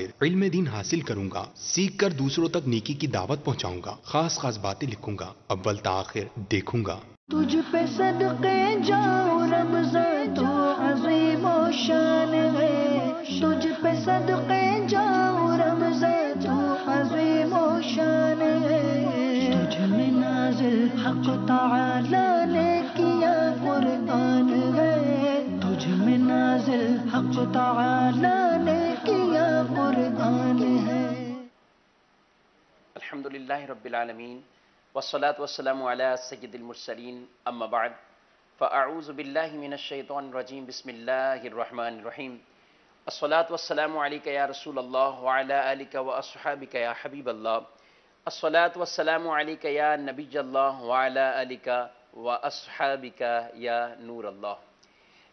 خاطر علم دین حاصل کروں گا، سیکھ کر دوسروں تک نیکی کی دعوت پہنچاؤں گا، خاص خاص باتیں لکھوں گا، اول تا آخر دیکھوں گا۔ تجھ پہ صدقے جاؤں رمضان تو عظیم و شان ہے، تجھ پہ صدقے جاؤں رمضان تو عظیم و شان ہے، تجھ میں نازل حق تعالی نے کیا قرآن ہے، تجھ میں نازل حق تعالی نے کیا قرآن ہے۔ الحمدللہ رب العالمین والصلاة والسلام علی سید المرسلین، اما بعد فاعوذ باللہ من الشیطان الرجیم، بسم اللہ الرحمن الرحیم۔ الصلاة والسلام علیک یا رسول اللہ وعلی آلک واصحابک یا حبیب اللہ، الصلاة والسلام علیک یا نبی اللہ وعلی آلک واصحابک یا نور اللہ۔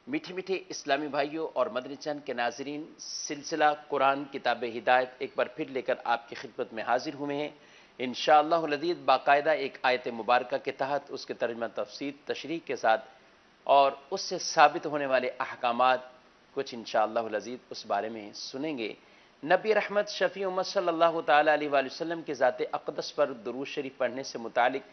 میٹھے میٹھے اسلامی بھائیوں اور مدنی چینل کے ناظرین، سلسلہ قرآن کتاب ہدایت ایک بار پھر لے کر آپ کی خدمت میں حاضر ہوئے ہیں انشاءاللہ العزیز، باقاعدہ ایک آیت مبارکہ کے تحت اس کے ترجمہ تفسیر تشریح کے ساتھ اور اس سے ثابت ہونے والے احکامات کچھ انشاءاللہ العزیز اس بارے میں سنیں گے۔ نبی رحمت شفیع امت صلی اللہ تعالیٰ علیہ وآلہ وسلم کے ذات اقدس پر درود شریف پڑھنے سے متعلق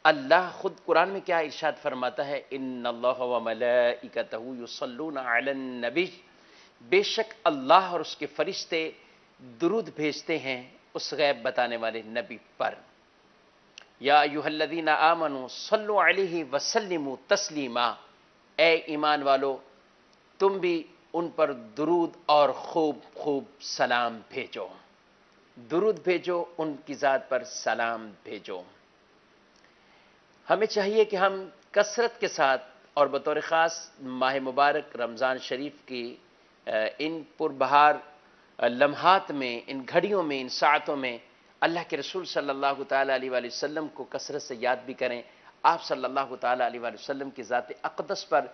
اللہ خود قرآن میں کیا ارشاد فرماتا ہے؟ ان اللہ و ملائکتہ یصلون علی النبی، بے شک اللہ اور اس کے فرشتے درود بھیجتے ہیں اس غیب بتانے والے نبی پر۔ یا ایھا الذین آمنوا صلوا علیہ وسلموا تسلیما، اے ایمان والو تم بھی ان پر درود اور خوب خوب سلام بھیجو، درود بھیجو، ان کی ذات پر سلام بھیجو۔ ہمیں چاہیے کہ ہم کثرت کے ساتھ اور بطور خاص ماہ مبارک رمضان شریف کی ان پربہار لمحات میں، ان گھڑیوں میں، ان ساعتوں میں اللہ کے رسول صلی اللہ تعالیٰ علیہ وآلہ وسلم کو کثرت سے یاد بھی کریں۔ آپ صلی اللہ تعالیٰ علیہ وآلہ وسلم کی ذات اقدس پر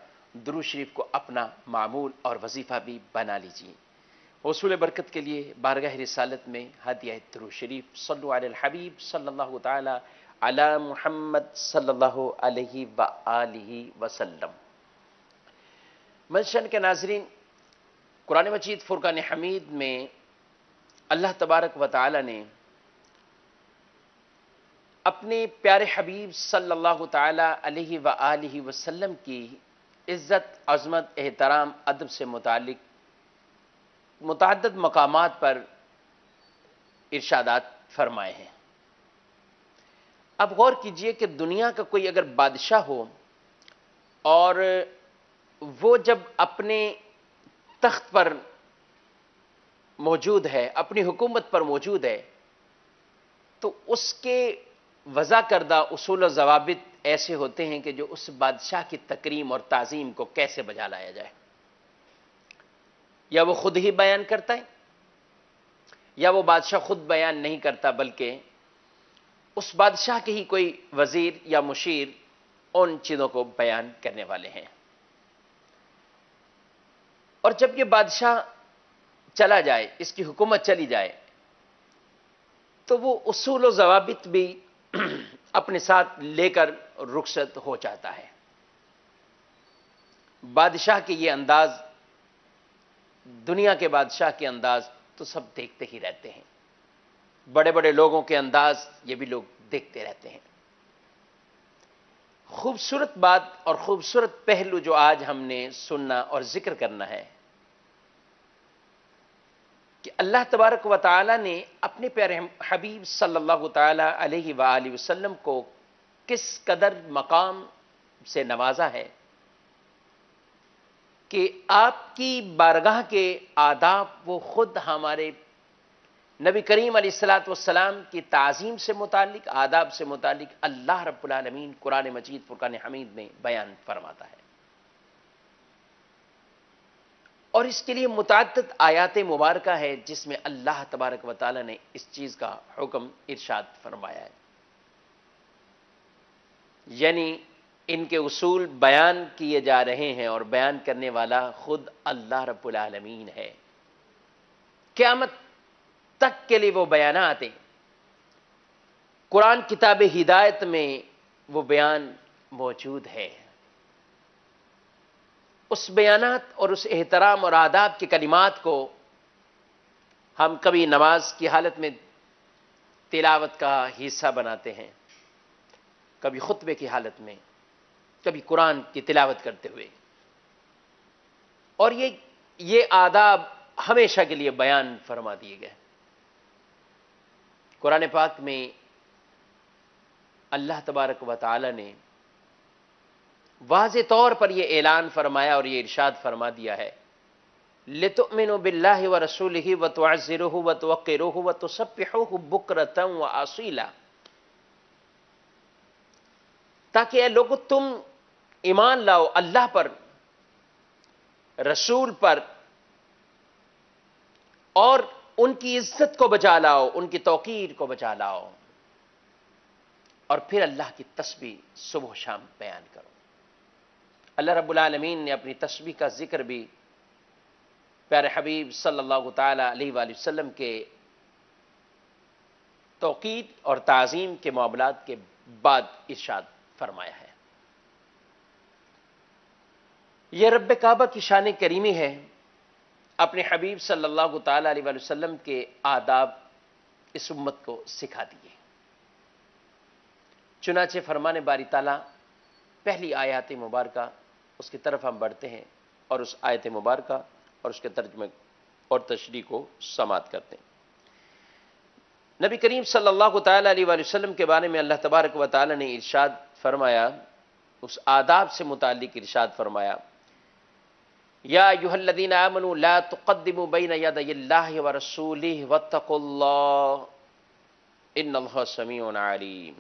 درود شریف کو اپنا معمول اور وظیفہ بھی بنا لیجیے۔ حصول برکت کے لیے بارگاہ رسالت میں ہدیہ درود شریف صلو علی الحبیب صلی اللہ تعالیٰ علی محمد صلی اللہ علیہ وآلہ وسلم۔ منشن کے ناظرین، قرآن مجید فرقان حمید میں اللہ تبارک و تعالی نے اپنے پیارے حبیب صلی اللہ تعالی علیہ وآلہ وسلم کی عزت، عظمت، احترام، ادب سے متعلق متعدد مقامات پر ارشادات فرمائے ہیں۔ اب غور کیجئے کہ دنیا کا کوئی اگر بادشاہ ہو اور وہ جب اپنے تخت پر موجود ہے، اپنی حکومت پر موجود ہے، تو اس کے وضع کردہ اصول و ضوابط ایسے ہوتے ہیں کہ جو اس بادشاہ کی تکریم اور تعظیم کو کیسے بجا لایا جائے۔ یا وہ خود ہی بیان کرتا ہے، یا وہ بادشاہ خود بیان نہیں کرتا بلکہ اس بادشاہ کے ہی کوئی وزیر یا مشیر ان چیزوں کو بیان کرنے والے ہیں۔ اور جب یہ بادشاہ چلا جائے، اس کی حکومت چلی جائے، تو وہ اصول و ضوابط بھی اپنے ساتھ لے کر رخصت ہو جاتا ہے۔ بادشاہ کے یہ انداز، دنیا کے بادشاہ کے انداز تو سب دیکھتے ہی رہتے ہیں، بڑے بڑے لوگوں کے انداز یہ بھی لوگ دیکھتے رہتے ہیں۔ خوبصورت بات اور خوبصورت پہلو جو آج ہم نے سننا اور ذکر کرنا ہے کہ اللہ تبارک و تعالی نے اپنے پیارے حبیب صلی اللہ تعالی علیہ وآلہ وسلم کو کس قدر مقام سے نوازا ہے کہ آپ کی بارگاہ کے آداب وہ خود ہمارے نبی کریم علیہ السلام کی تعظیم سے متعلق، آداب سے متعلق اللہ رب العالمین قرآن مجید فرقان حمید میں بیان فرماتا ہے۔ اور اس کے لیے متعدد آیات مبارکہ ہے جس میں اللہ تبارک و تعالی نے اس چیز کا حکم ارشاد فرمایا ہے، یعنی ان کے اصول بیان کیے جا رہے ہیں اور بیان کرنے والا خود اللہ رب العالمین ہے۔ قیامت تک کے لیے وہ بیانات ہیں، قرآن کتاب ہدایت میں وہ بیان موجود ہے۔ اس بیانات اور اس احترام اور آداب کے کلمات کو ہم کبھی نماز کی حالت میں تلاوت کا حصہ بناتے ہیں، کبھی خطبے کی حالت میں، کبھی قرآن کی تلاوت کرتے ہوئے، اور یہ آداب ہمیشہ کے لیے بیان فرما دیے گئے۔ قرآن پاک میں اللہ تبارک و تعالی نے واضح طور پر یہ اعلان فرمایا اور یہ ارشاد فرما دیا ہے، لِتُؤْمِنُوا بِاللَّهِ وَرَسُولِهِ وَتُعَزِّرُوهُ وَتُوَقِّرُوهُ وَتُسَبِّحُوهُ بُكْرَةً وَأَصِيلًا، تاکہ اے لوگو تم ایمان لاؤ اللہ پر، رسول پر، اور ان کی عزت کو بچا لاؤ، ان کی توقیر کو بچا لاؤ، اور پھر اللہ کی تسبیح صبح و شام بیان کرو۔ اللہ رب العالمین نے اپنی تسبیح کا ذکر بھی پیارے حبیب صلی اللہ تعالی علیہ وآلہ وسلم کے توقیر اور تعظیم کے معاملات کے بعد ارشاد فرمایا ہے۔ یہ رب کعبہ کی شان کریمی ہے، اپنے حبیب صلی اللہ تعالی علیہ وآلہ وسلم کے آداب اس امت کو سکھا دیے۔ چنانچہ فرمان باری تعالیٰ پہلی آیات مبارکہ اس کی طرف ہم بڑھتے ہیں اور اس آیت مبارکہ اور اس کے ترجمے اور تشریح کو سماعت کرتے ہیں۔ نبی کریم صلی اللہ تعالی علیہ وآلہ وسلم کے بارے میں اللہ تبارک و تعالی نے ارشاد فرمایا، اس آداب سے متعلق ارشاد فرمایا، یا ایھا الذین آمنوا لا تقدموا بین یدی اللہ ورسولہ واتقوا اللہ ان اللہ سمیع علیم۔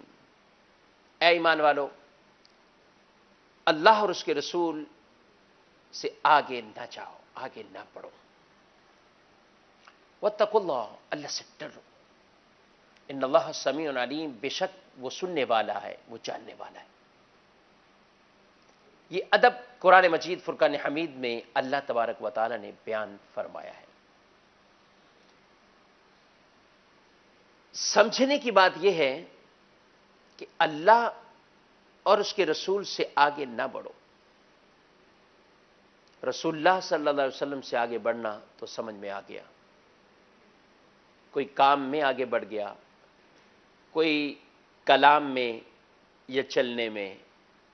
اے ایمان والو، اللہ اور اس کے رسول سے آگے نہ جاؤ، آگے نہ بڑھو، واتقوا اللہ، اللہ سے ڈرو، ان اللہ سمیع علیم، بے شک وہ سننے والا ہے، وہ جاننے والا ہے۔ یہ ادب قرآن مجید فرقان حمید میں اللہ تبارک و تعالی نے بیان فرمایا ہے۔ سمجھنے کی بات یہ ہے کہ اللہ اور اس کے رسول سے آگے نہ بڑھو۔ رسول اللہ صلی اللہ علیہ وسلم سے آگے بڑھنا تو سمجھ میں آ گیا، کوئی کام میں آگے بڑھ گیا، کوئی کلام میں یا چلنے میں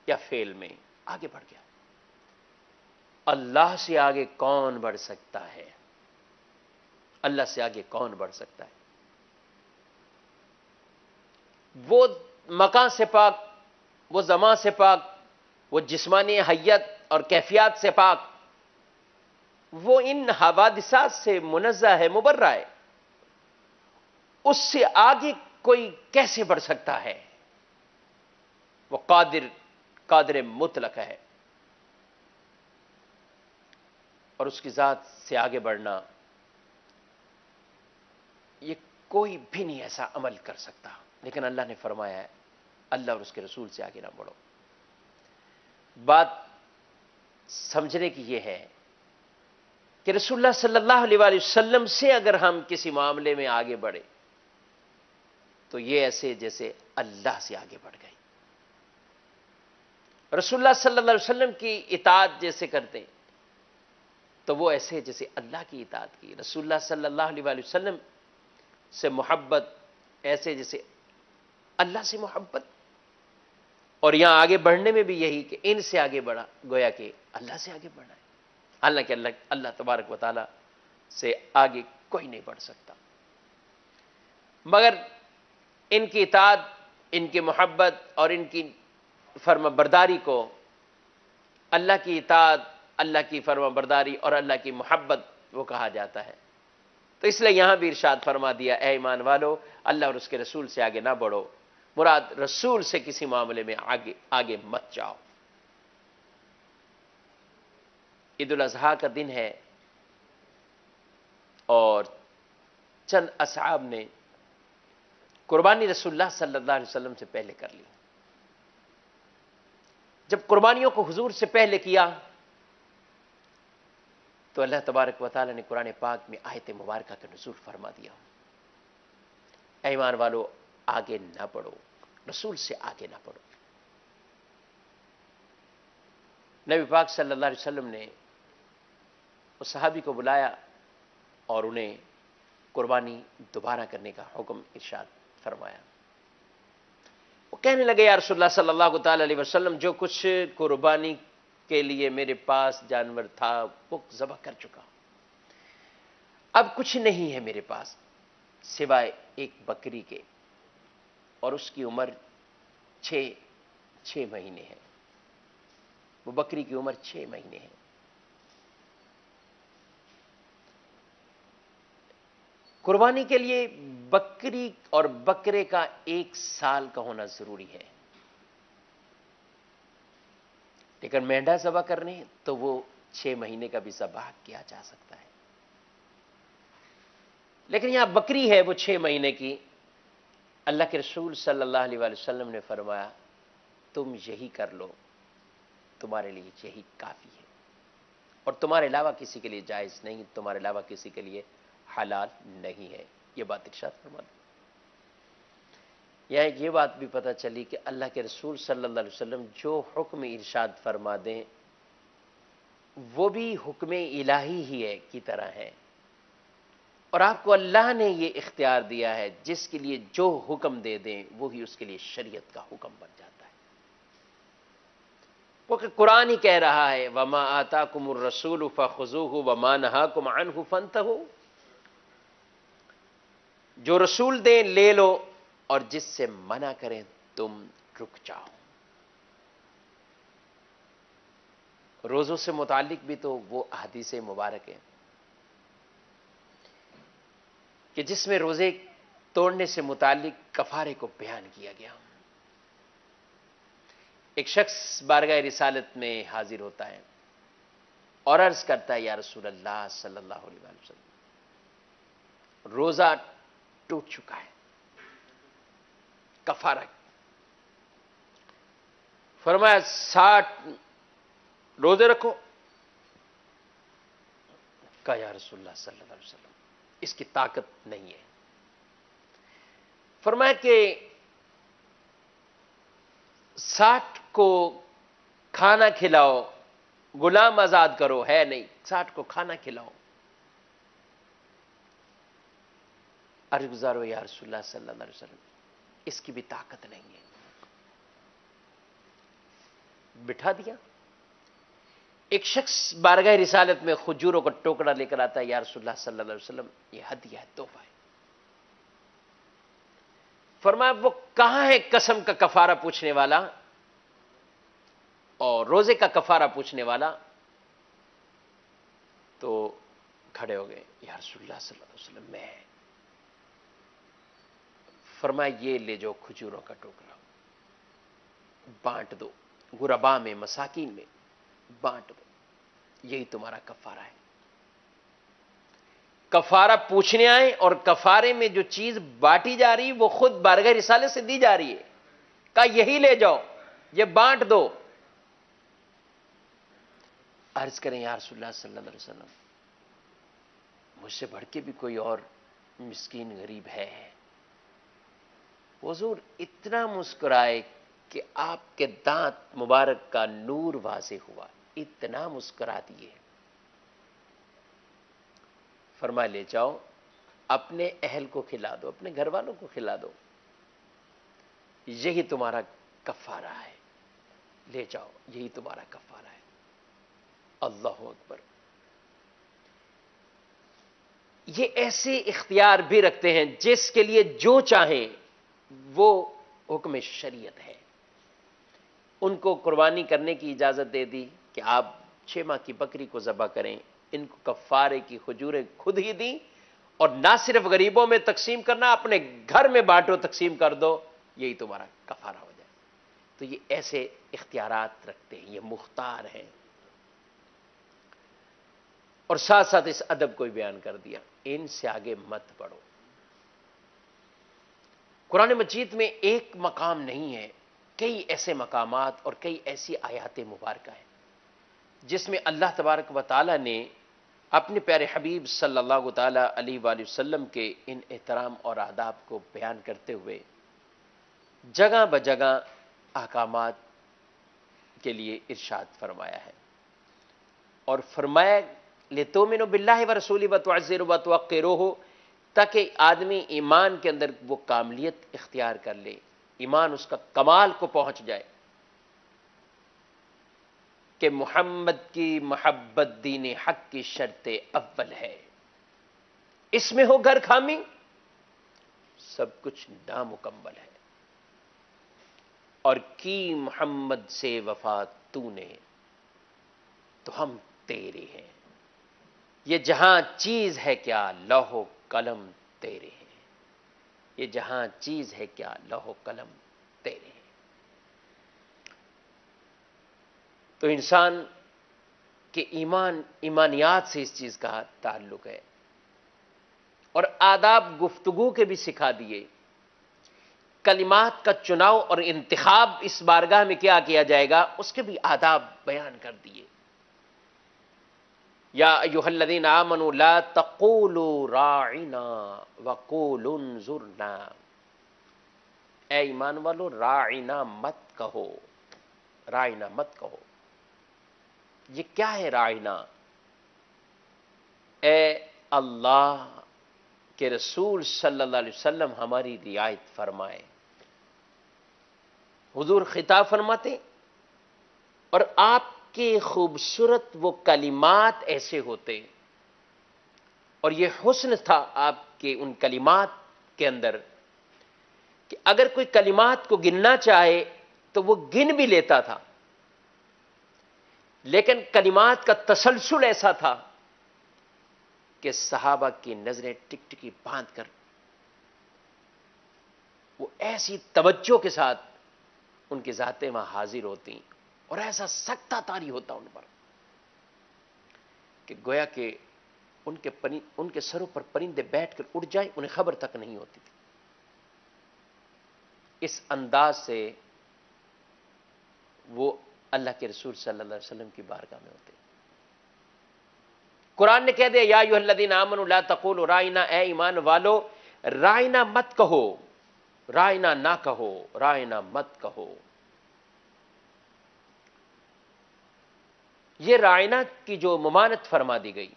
یا فعل میں آگے بڑھ گیا۔ اللہ سے آگے کون بڑھ سکتا ہے؟ اللہ سے آگے کون بڑھ سکتا ہے؟ وہ مکان سے پاک، وہ زمان سے پاک، وہ جسمانی حیت اور کیفیات سے پاک، وہ ان حوادثات سے منزہ ہے، مبرہ ہے، اس سے آگے کوئی کیسے بڑھ سکتا ہے؟ وہ قادر مطلق ہے، اور اس کی ذات سے آگے بڑھنا یہ کوئی بھی نہیں ایسا عمل کر سکتا، لیکن اللہ نے فرمایا ہے اللہ اور اس کے رسول سے آگے نہ بڑھو۔ بات سمجھنے کی یہ ہے کہ رسول اللہ صلی اللہ علیہ وآلہ وسلم سے اگر ہم کسی معاملے میں آگے بڑھے تو یہ ایسے جیسے اللہ سے آگے بڑھ گئے۔ رسول اللہ صلی اللہ علیہ وسلم کی اطاعت جیسے کرتے تو وہ ایسے جیسے اللہ کی اطاعت کی۔ رسول اللہ صلی اللہ علیہ وآلہ وسلم سے محبت ایسے جیسے اللہ سے محبت، اور یہاں آگے بڑھنے میں بھی یہی کہ ان سے آگے بڑھا، گویا کہ اللہ سے آگے بڑھنا ہے، حالانکہ اللہ تبارک و تعالی سے آگے کوئی نہیں بڑھ سکتا، مگر ان کی اطاعت، ان کی محبت اور ان کی فرما برداری کو اللہ کی اطاعت، اللہ کی فرما برداری اور اللہ کی محبت وہ کہا جاتا ہے۔ تو اس لیے یہاں بھی ارشاد فرما دیا، اے ایمان والو، اللہ اور اس کے رسول سے آگے نہ بڑھو، مراد رسول سے کسی معاملے میں آگے مت جاؤ۔ عید الاضحیٰ کا دن ہے اور چند اصحاب نے قربانی رسول اللہ صلی اللہ علیہ وسلم سے پہلے کر لی۔ جب قربانیوں کو حضور سے پہلے کیا تو اللہ تبارک و تعالی نے قرآن پاک میں آیت مبارکہ کا نزول فرما دیا، اے ایمان والو آگے نہ بڑھو، رسول سے آگے نہ بڑھو۔ نبی پاک صلی اللہ علیہ وسلم نے اس صحابی کو بلایا اور انہیں قربانی دوبارہ کرنے کا حکم ارشاد فرمایا۔ وہ کہنے لگے یا رسول اللہ صلی اللہ تعالی علیہ وسلم، جو کچھ قربانی کے لیے میرے پاس جانور تھا وہ ذبح کر چکا، اب کچھ نہیں ہے میرے پاس سوائے ایک بکری کے، اور اس کی عمر 6 مہینے ہے۔ وہ بکری کی عمر 6 مہینے ہے۔ قربانی کے لیے بکری اور بکرے کا 1 سال کا ہونا ضروری ہے، لیکن مینڈھا ذبح کرنے تو وہ 6 مہینے کا بھی ذبح کیا جا سکتا ہے، لیکن یہاں بکری ہے وہ 6 مہینے کی۔ اللہ کے رسول صلی اللہ علیہ وآلہ وسلم نے فرمایا تم یہی کر لو، تمہارے لیے یہی کافی ہے، اور تمہارے علاوہ کسی کے لیے جائز نہیں، تمہارے علاوہ کسی کے لیے حلال نہیں ہے۔ یہ بات ارشاد فرما دیں۔ یہاں یہ بات بھی پتہ چلی کہ اللہ کے رسول صلی اللہ علیہ وسلم جو حکم ارشاد فرما دیں وہ بھی حکم الہی ہی ہے کی طرح ہے، اور آپ کو اللہ نے یہ اختیار دیا ہے جس کے لیے جو حکم دے دیں وہی اس کے لیے شریعت کا حکم بن جاتا ہے۔ کیونکہ قرآن ہی کہہ رہا ہے وَمَا آتَاكُمُ الرَّسُولُ فَخُذُوهُ وَمَا نَهَاكُمْ عَنْهُ فَانْتَهُوا، جو رسول دیں لے لو، اور جس سے منع کریں تم رک جاؤ۔ روزوں سے متعلق بھی تو وہ احادیث مبارک ہیں کہ جس میں روزے توڑنے سے متعلق کفارے کو بیان کیا گیا۔ ایک شخص بارگاہ رسالت میں حاضر ہوتا ہے اور عرض کرتا ہے یا رسول اللہ صلی اللہ علیہ وآلہ وسلم، روزہ ٹوٹ چکا ہے، کفارہ۔ فرمایا 60 روزے رکھو۔ کہا یا رسول اللہ صلی اللہ علیہ وسلم اس کی طاقت نہیں ہے۔ فرمایا کہ 60 کو کھانا کھلاؤ، غلام آزاد کرو، ہے نہیں، 60 کو کھانا کھلاؤ۔ عرض گزار ہو یا رسول اللہ صلی اللہ علیہ وسلم اس کی بھی طاقت نہیں ہے۔ بٹھا دیا۔ ایک شخص بارگاہ رسالت میں کھجوروں کا ٹوکرا لے کر آتا ہے یا رسول اللہ صلی اللہ علیہ وسلم یہ ہدیہ ہے، تحفہ ہے۔ فرمایا وہ کہاں ہے قسم کا کفارہ پوچھنے والا اور روزے کا کفارہ پوچھنے والا؟ تو کھڑے ہو گئے یا رسول اللہ صلی اللہ علیہ وسلم میں۔ فرمایا یہ لے جاؤ کھجوروں کا ٹوکرا، بانٹ دو، غربا میں مساکین میں بانٹ دو، یہی تمہارا کفارہ ہے۔ کفارہ پوچھنے آئے اور کفارے میں جو چیز بانٹی جا رہی وہ خود بارگاہ رسالے سے دی جا رہی ہے۔ کہا یہی لے جاؤ، یہ بانٹ دو۔ عرض کریں یا رسول اللہ صلی اللہ علیہ وسلم مجھ سے بڑھ کے بھی کوئی اور مسکین غریب ہے؟ حضور اتنا مسکرائے کہ آپ کے دانت مبارک کا نور واضح ہوا، اتنا مسکرا دیے۔ فرمایا لے جاؤ، اپنے اہل کو کھلا دو، اپنے گھر والوں کو کھلا دو، یہی تمہارا کفارہ ہے، لے جاؤ یہی تمہارا کفارہ ہے۔ اللہ اکبر۔ یہ ایسے اختیار بھی رکھتے ہیں جس کے لیے جو چاہیں وہ حکم شریعت ہے۔ ان کو قربانی کرنے کی اجازت دے دی کہ آپ 6 ماہ کی بکری کو ذبح کریں، ان کو کفارے کی کھجوریں خود ہی دیں، اور نہ صرف غریبوں میں تقسیم کرنا، اپنے گھر میں بانٹو، تقسیم کر دو، یہی تمہارا کفارہ ہو جائے۔ تو یہ ایسے اختیارات رکھتے ہیں، یہ مختار ہیں۔ اور ساتھ ساتھ اس ادب کو بھی بیان کر دیا، ان سے آگے مت بڑھو۔ قرآن مجید میں ایک مقام نہیں ہے، کئی ایسے مقامات اور کئی ایسی آیات مبارکہ ہیں جس میں اللہ تبارک و تعالی نے اپنے پیارے حبیب صلی اللہ تعالی علیہ وآلہ وسلم کے ان احترام اور آداب کو بیان کرتے ہوئے جگہ بجگہ احکامات کے لیے ارشاد فرمایا ہے، اور فرمایا لِتُؤْمِنُوا بِاللَّهِ وَرَسُولِهِ وَتُعَزِّرُوهُ وَتُوَقِّرُوهُ، تاکہ آدمی ایمان کے اندر وہ کاملیت اختیار کر لے، ایمان اس کا کمال کو پہنچ جائے کہ محمد کی محبت دین حق کی شرط اول ہے، اس میں ہو گر خامی سب کچھ نامکمل ہے، اور کی محمد سے وفا تو نے تو ہم تیرے ہیں، یہ جہاں چیز ہے کیا لوح و قلم تیرے ہیں، یہ جہاں چیز ہے کیا لوح و قلم تیرے ہیں۔ تو انسان کے ایمانیات سے اس چیز کا تعلق ہے، اور آداب گفتگو کے بھی سکھا دیے، کلمات کا چناؤ اور انتخاب اس بارگاہ میں کیا جائے گا اس کے بھی آداب بیان کر دیے۔ یا ایھا الذین آمنوا لا تقولوا راعنا وقولوا انظرنا، اے ایمان والو راعنا مت کہو، راعنا مت کہو۔ یہ کیا ہے راعنا؟ اے اللہ کے رسول صلی اللہ علیہ وسلم ہماری رعایت فرمائے۔ حضور خطاب فرماتے، اور آپ کے خوبصورت وہ کلمات ایسے ہوتے، اور یہ حسن تھا آپ کے ان کلمات کے اندر کہ اگر کوئی کلمات کو گننا چاہے تو وہ گن بھی لیتا تھا، لیکن کلمات کا تسلسل ایسا تھا کہ صحابہ کی نظریں ٹک ٹکی باندھ کر وہ ایسی توجہ کے ساتھ ان کی ذاتیں وہاں حاضر ہوتی، اور ایسا سکتہ طاری ہوتا ان پر کہ گویا کہ ان کے سروں پر پرندے بیٹھ کر اڑ جائیں، انہیں خبر تک نہیں ہوتی تھی۔ اس انداز سے وہ اللہ کے رسول صلی اللہ علیہ وسلم کی بارگاہ میں ہوتے۔ قرآن نے کہہ دیا یا ایھا الذین آمنوا لا تقولوا راعنا، اے ایمان والو راعنا مت کہو، راعنا نہ کہو، راعنا مت کہو۔ یہ راعنا کی جو ممانعت فرما دی گئی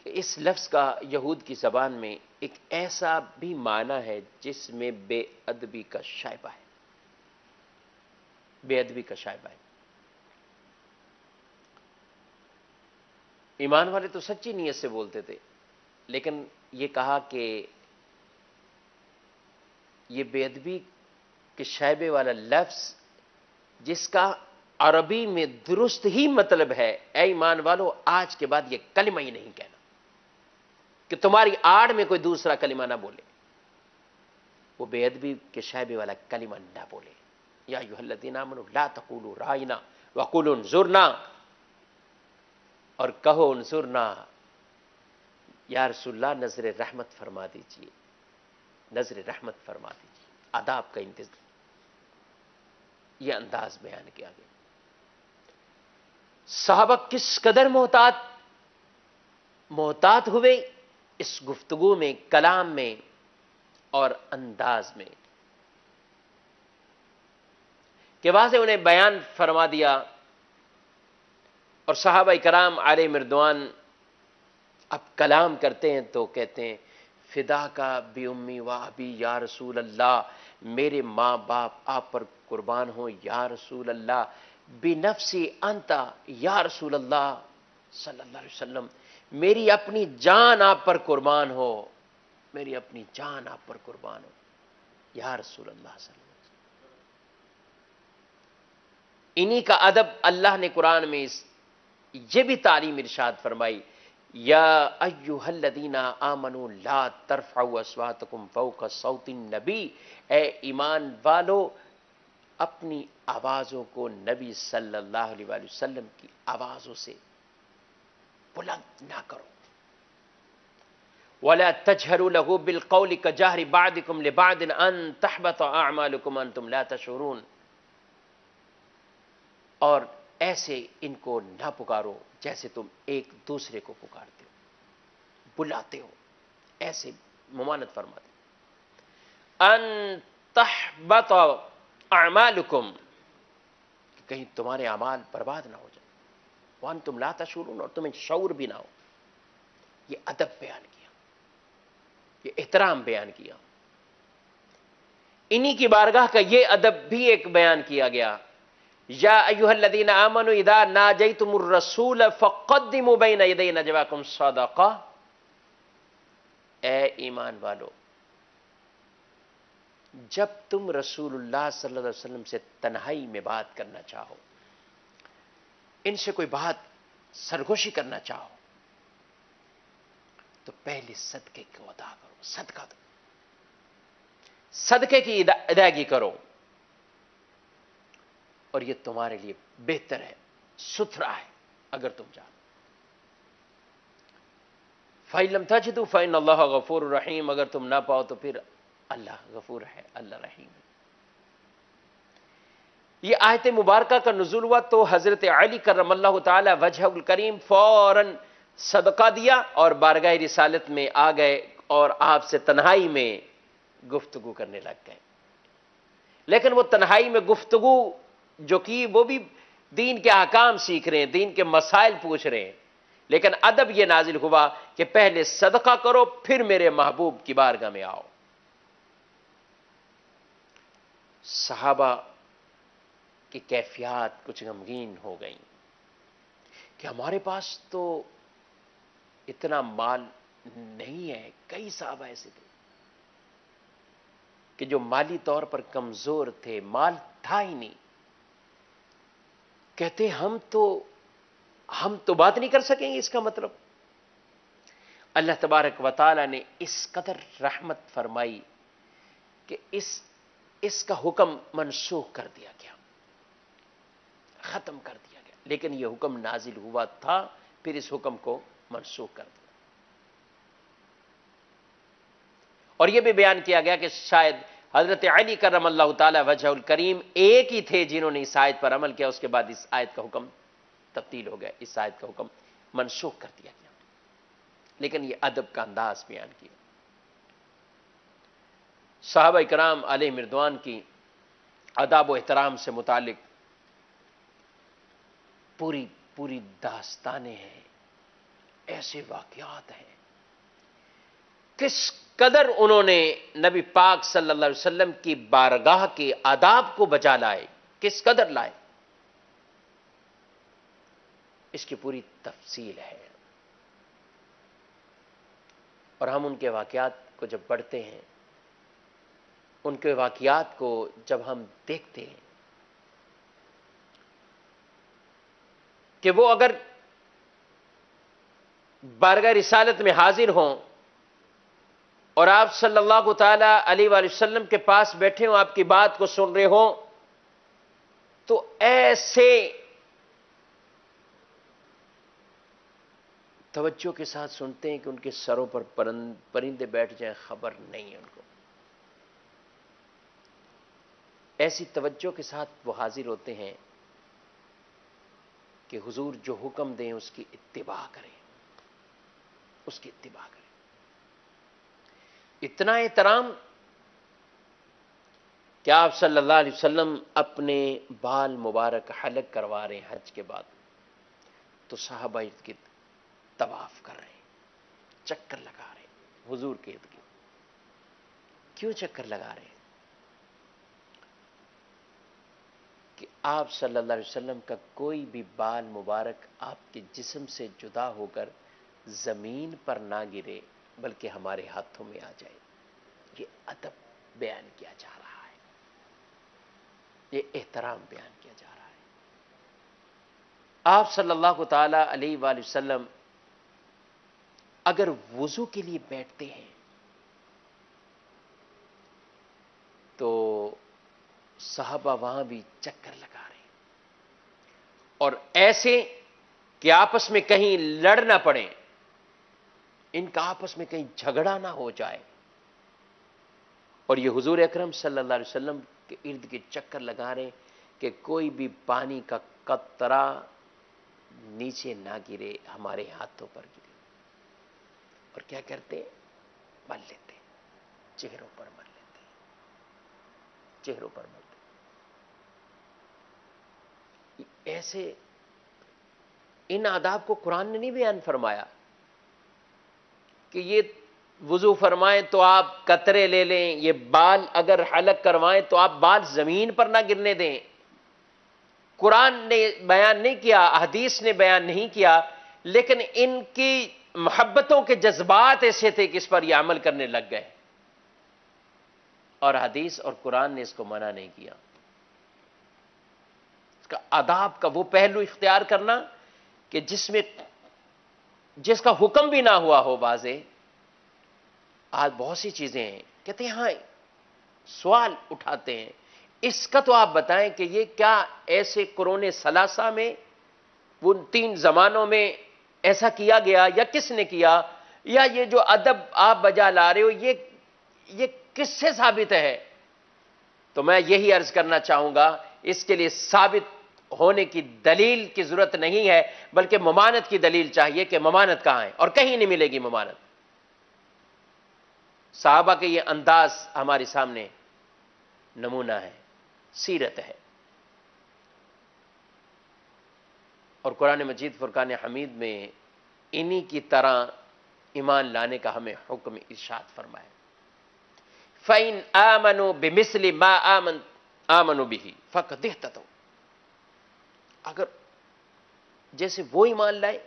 کہ اس لفظ کا یہود کی زبان میں ایک ایسا بھی معنی ہے جس میں بے ادبی کا شائبہ ہے، بے ادبی کا شائبہ ہے۔ ایمان والے تو سچی نیت سے بولتے تھے، لیکن یہ کہا کہ یہ بے ادبی کے شائبے والا لفظ جس کا عربی میں درست ہی مطلب ہے، اے ایمان والو آج کے بعد یہ کلمہ ہی نہیں کہنا، کہ تمہاری آڑ میں کوئی دوسرا کلمہ نہ بولے، وہ بے ادبی کے شائبے والا کلمہ نہ بولے۔ یا ایھا الذین آمنوا لا تقولوا راعنا وقولوا انظرنا، اور کہو انظرنا، یا رسول اللہ نظر رحمت فرما دیجیے، نظر رحمت فرما دیجیے۔ آداب کا انتظام، یہ انداز بیان کیا گیا۔ صحابہ کس قدر محتاط ہوئے اس گفتگو میں، کلام میں اور انداز میں، کہ واضح انہیں بیان فرما دیا، اور صحابہ کرام علیہ مردوان اب کلام کرتے ہیں تو کہتے ہیں فدا کا بی امی و ابی یا رسول اللہ، میرے ماں باپ آپ پر قربان ہوں یا رسول اللہ، بنفسی انتا یا رسول اللہ صلی اللہ علیہ وسلم، میری اپنی جان آپ پر قربان ہو، میری اپنی جان آپ پر قربان ہو یا رسول اللہ صلی اللہ علیہ وسلم۔ انہی کا ادب اللہ نے قرآن میں یہ بھی تعلیم ارشاد فرمائی، یا ایھا الذین آمنوا لا ترفعوا اصواتکم فوق صوت النبی، اے ایمان والو اپنی آوازوں کو نبی صلی اللہ علیہ وآلہ وسلم کی آوازوں سے بلند نہ کرو۔ وَلَا تَجْهَرُوا لَهُ بِالْقَوْلِ كَجَهْرِ بَعْضِكُمْ لِبَعْضٍ أَن تَحْبَطَ أَعْمَالُكُمْ وَأَنْتُمْ لَا تَشْعُرُونَ، اور ایسے ان کو نہ پکارو جیسے تم ایک دوسرے کو پکارتے ہو، بلاتے ہو، ایسے ممانعت فرماتے ان تحبط اعمالکم، کہ کہیں تمہارے اعمال برباد نہ ہو جائے، وانتم لا تشعرون، اور تمہیں شعور بھی نہ ہو۔ یہ ادب بیان کیا، یہ احترام بیان کیا. انہی کی بارگاہ کا یہ ادب بھی ایک بیان کیا گیا. یا ایھا الذین آمنوا اذا ناجیتم الرسول فقدموا بین یدی نجواکم صدقہ. اے ایمان والو، جب تم رسول اللہ صلی اللہ علیہ وسلم سے تنہائی میں بات کرنا چاہو، ان سے کوئی بات سرگوشی کرنا چاہو، تو پہلے صدقے کو ادا کرو. صدقہ دو، صدقے کی ادائیگی کرو، اور یہ تمہارے لیے بہتر ہے، ستھرا ہے اگر تم جانو. فَإِن لَمْ تَجِدُوا فَإِنَّ اللَّهَ غَفُورٌ رَحِيمٌ. اگر تم نہ پاؤ تو پھر اللہ غفور ہے، اللہ رحیم ہے. یہ آیت مبارکہ کا نزول ہوا تو حضرت علی کرم اللہ تعالی وجہ الکریم فوراً صدقہ دیا اور بارگاہ رسالت میں آ گئے اور آپ سے تنہائی میں گفتگو کرنے لگ گئے. لیکن وہ تنہائی میں گفتگو جو کی وہ بھی دین کے احکام سیکھ رہے ہیں، دین کے مسائل پوچھ رہے ہیں. لیکن ادب یہ نازل ہوا کہ پہلے صدقہ کرو پھر میرے محبوب کی بارگاہ میں آؤ. صحابہ کی کیفیات کچھ غمگین ہو گئیں کہ ہمارے پاس تو اتنا مال نہیں ہے. کئی صحابہ ایسے تھے کہ جو مالی طور پر کمزور تھے، مال تھا ہی نہیں. کہتے ہم تو بات نہیں کر سکیں گے. اس کا مطلب اللہ تبارک و تعالی نے اس قدر رحمت فرمائی کہ اس کا حکم منسوخ کر دیا گیا، ختم کر دیا گیا. لیکن یہ حکم نازل ہوا تھا، پھر اس حکم کو منسوخ کر دیا. اور یہ بھی بیان کیا گیا کہ شاید حضرت علی کرم اللہ تعالی وجہ الکریم ایک ہی تھے جنہوں نے اس آیت پر عمل کیا. اس کے بعد اس آیت کا حکم تبدیل ہو گیا، اس آیت کا حکم منسوخ کر دیا گیا. لیکن یہ ادب کا انداز بیان کیا. صحابہ کرام علیہ رضوان کی آداب و احترام سے متعلق پوری داستانیں ہیں، ایسے واقعات ہیں. کس قدر انہوں نے نبی پاک صلی اللہ علیہ وسلم کی بارگاہ کے آداب کو بجا لائے، کس قدر لائے، اس کی پوری تفصیل ہے. اور ہم ان کے واقعات کو جب پڑھتے ہیں، ان کے واقعات کو جب ہم دیکھتے ہیں کہ وہ اگر بارگاہ رسالت میں حاضر ہوں اور آپ صلی اللہ تعالی علیہ وآلہ وسلم کے پاس بیٹھے ہوں، آپ کی بات کو سن رہے ہوں، تو ایسے توجہ کے ساتھ سنتے ہیں کہ ان کے سروں پر پرندے بیٹھ جائیں، خبر نہیں ہے ان کو. ایسی توجہ کے ساتھ وہ حاضر ہوتے ہیں کہ حضور جو حکم دیں اس کی اتباع کریں، اس کی اتباع کریں. اتنا احترام کہ آپ صلی اللہ علیہ وسلم اپنے بال مبارک حلق کروا رہے ہیں حج کے بعد، تو صحابہ ارد گرد طواف کر رہے ہیں، چکر لگا رہے ہیں حضور کے ارد گرد. کیوں چکر لگا رہے ہیں؟ کہ آپ صلی اللہ علیہ وسلم کا کوئی بھی بال مبارک آپ کے جسم سے جدا ہو کر زمین پر نہ گرے بلکہ ہمارے ہاتھوں میں آ جائے. یہ ادب بیان کیا جا رہا ہے، یہ احترام بیان کیا جا رہا ہے. آپ صلی اللہ تعالی علیہ وآلہ وسلم اگر وضو کے لیے بیٹھتے ہیں تو صحابہ وہاں بھی چکر لگا رہے ہیں، اور ایسے کہ آپس میں کہیں لڑ نہ پڑیں، ان کا آپس میں کہیں جھگڑا نہ ہو جائے. اور یہ حضور اکرم صلی اللہ علیہ وسلم کے ارد گرد چکر لگا رہے ہیں کہ کوئی بھی پانی کا قطرہ نیچے نہ گرے، ہمارے ہاتھوں پر گرے. اور کیا کرتے؟ مل لیتے، چہروں پر مل لیتے، چہروں پر مل لیتے. ایسے ان آداب کو قرآن نے نہیں بیان فرمایا، کہ یہ وضو فرمائیں تو آپ قطرے لے لیں، یہ بال اگر حلق کروائیں تو آپ بال زمین پر نہ گرنے دیں. قرآن نے بیان نہیں کیا، حدیث نے بیان نہیں کیا، لیکن ان کی محبتوں کے جذبات ایسے تھے کہ اس پر یہ عمل کرنے لگ گئے، اور حدیث اور قرآن نے اس کو منع نہیں کیا. اس کا آداب کا وہ پہلو اختیار کرنا کہ جس کا حکم بھی نہ ہوا ہو واضح. آج بہت سی چیزیں ہیں، کہتے ہیں ہاں سوال اٹھاتے ہیں، اس کا تو آپ بتائیں کہ یہ کیا ایسے قرون ثلاثہ میں وہ 3 زمانوں میں ایسا کیا گیا، یا کس نے کیا، یا یہ جو ادب آپ بجا لا رہے ہو یہ کس سے ثابت ہے؟ تو میں یہی عرض کرنا چاہوں گا، اس کے لیے ثابت ہونے کی دلیل کی ضرورت نہیں ہے، بلکہ ممانت کی دلیل چاہیے کہ ممانت کہاں ہے، اور کہیں نہیں ملے گی ممانت. صحابہ کے یہ انداز ہمارے سامنے نمونہ ہے، سیرت ہے. اور قرآن مجید فرقان حمید میں انہی کی طرح ایمان لانے کا ہمیں حکم ارشاد فرمایا. فَإِنْ آمَنُوا بِمِثْلِ مَا آمَنُوا بِهِ فَقَدِ اهْتَدَوْا. اگر جیسے وہ ایمان لائے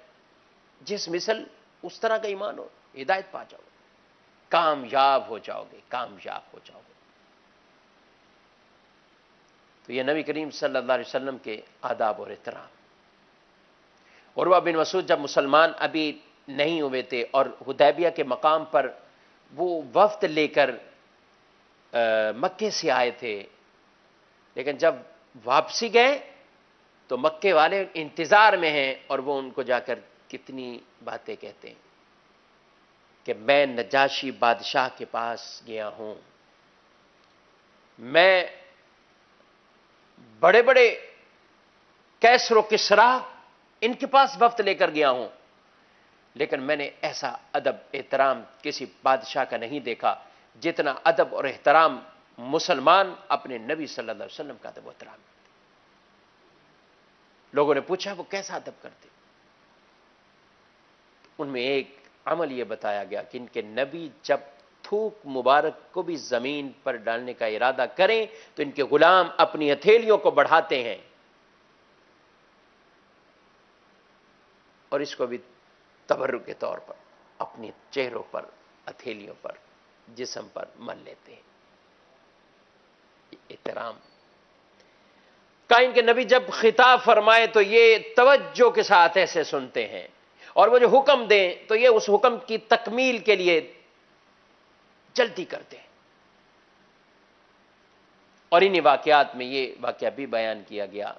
جس مثل اس طرح کا ایمان ہو، ہدایت پا جاؤ، کامیاب ہو جاؤ گے، کامیاب ہو جاؤ گے. تو یہ نبی کریم صلی اللہ علیہ وسلم کے آداب اور احترام. عروہ بن مسعود جب مسلمان ابھی نہیں ہوئے تھے اور حدیبیہ کے مقام پر وہ وفد لے کر مکے سے آئے تھے، لیکن جب واپسی گئے تو مکے والے انتظار میں ہیں، اور وہ ان کو جا کر کتنی باتیں کہتے ہیں کہ میں نجاشی بادشاہ کے پاس گیا ہوں، میں بڑے بڑے کیسر و کسریٰ ان کے پاس وفد لے کر گیا ہوں، لیکن میں نے ایسا ادب احترام کسی بادشاہ کا نہیں دیکھا جتنا ادب اور احترام مسلمان اپنے نبی صلی اللہ علیہ وسلم کا ادب و احترام کرتے. لوگوں نے پوچھا وہ کیسا ادب کرتے؟ ان میں ایک عمل یہ بتایا گیا کہ ان کے نبی جب تھوک مبارک کو بھی زمین پر ڈالنے کا ارادہ کریں تو ان کے غلام اپنی ہتھیلیوں کو بڑھاتے ہیں، اور اس کو بھی تبرک کے طور پر اپنی چہروں پر، ہتھیلیوں پر، جسم پر مل لیتے ہیں. احترام کا ان کے نبی جب خطاب فرمائے تو یہ توجہ کے ساتھ ایسے سنتے ہیں، اور وہ جو حکم دیں تو یہ اس حکم کی تکمیل کے لیے جلدی کرتے ہیں. اور انہی واقعات میں یہ واقعہ بھی بیان کیا گیا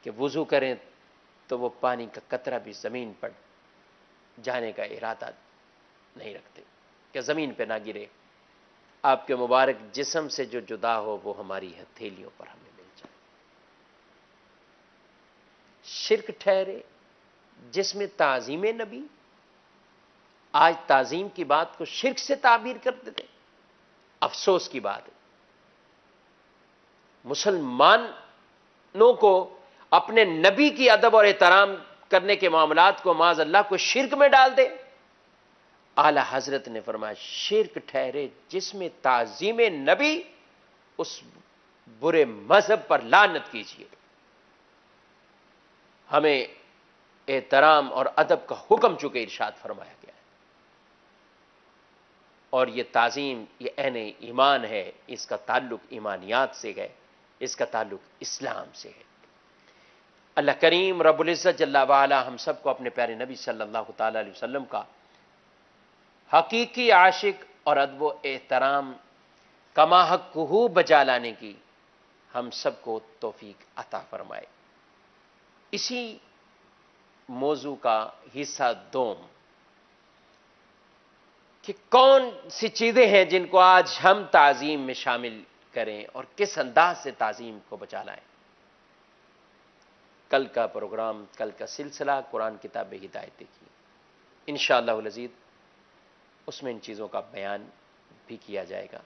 کہ وضو کریں تو وہ پانی کا قطرہ بھی زمین پر جانے کا ارادہ نہیں رکھتے کہ زمین پہ نہ گرے، آپ کے مبارک جسم سے جو جدا ہو وہ ہماری ہتھیلیوں پر ہمیں مل جائے. شرک ٹھہرے جس میں تعظیم نبی، آج تعظیم کی بات کو شرک سے تعبیر کرتے تھے. افسوس کی بات ہے، مسلمانوں کو اپنے نبی کی ادب اور احترام کرنے کے معاملات کو معاذ اللہ کو شرک میں ڈال دے. اعلی حضرت نے فرمایا شرک ٹھہرے جس میں تعظیم نبی، اس برے مذہب پر لعنت کیجیے. ہمیں احترام اور ادب کا حکم چکے ارشاد فرمایا گیا ہے، اور یہ تعظیم یہ عین ایمان ہے، اس کا تعلق ایمانیات سے ہے، اس کا تعلق اسلام سے ہے. اللہ کریم رب العزت جل وعلا ہم سب کو اپنے پیارے نبی صلی اللہ تعالی علیہ وسلم کا حقیقی عاشق اور ادب و احترام کما حقہ بجا لانے کی ہم سب کو توفیق عطا فرمائے. اسی موضوع کا حصہ دوم کہ کون سی چیزیں ہیں جن کو آج ہم تعظیم میں شامل کریں اور کس انداز سے تعظیم کو بچا لائیں. کل کا پروگرام، کل کا سلسلہ قرآن کتاب ہدایت کی، انشاءاللہ العزیز اس میں ان چیزوں کا بیان بھی کیا جائے گا.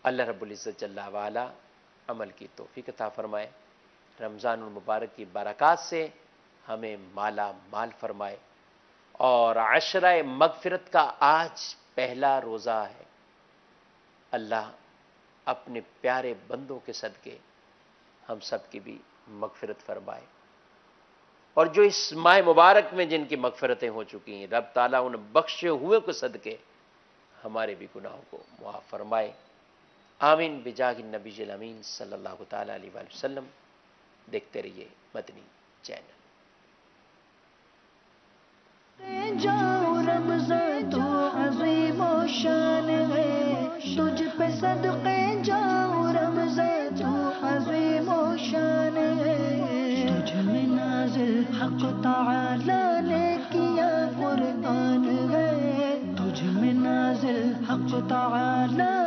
اللہ رب العزت جل وعلا عمل کی توفیق عطا فرمائے، رمضان المبارک کی برکات سے ہمیں مالا مال فرمائے، اور عشرہ مغفرت کا آج پہلا روزہ ہے۔ اللہ اپنے پیارے بندوں کے صدقے ہم سب کی بھی مغفرت فرمائے، اور جو اس ماہ مبارک میں جن کی مغفرتیں ہو چکی ہیں، رب تعالیٰ ان بخشے ہوئے کو صدقے ہمارے بھی گناہوں کو معاف فرمائے۔ آمین بجاہ النبی الامین صلی اللہ تعالیٰ علیہ وآلہ وسلم۔ دیکھتے رہیے مدنی چینل۔ جاؤ رمضان تو عظیم و شان ہے، تجھ پہ صدقے جاؤ رمضان تو عظیم و شان ہے، تجھ میں نازل حق تعالی نے کیا قرآن ہے، تجھ میں نازل حق تعالی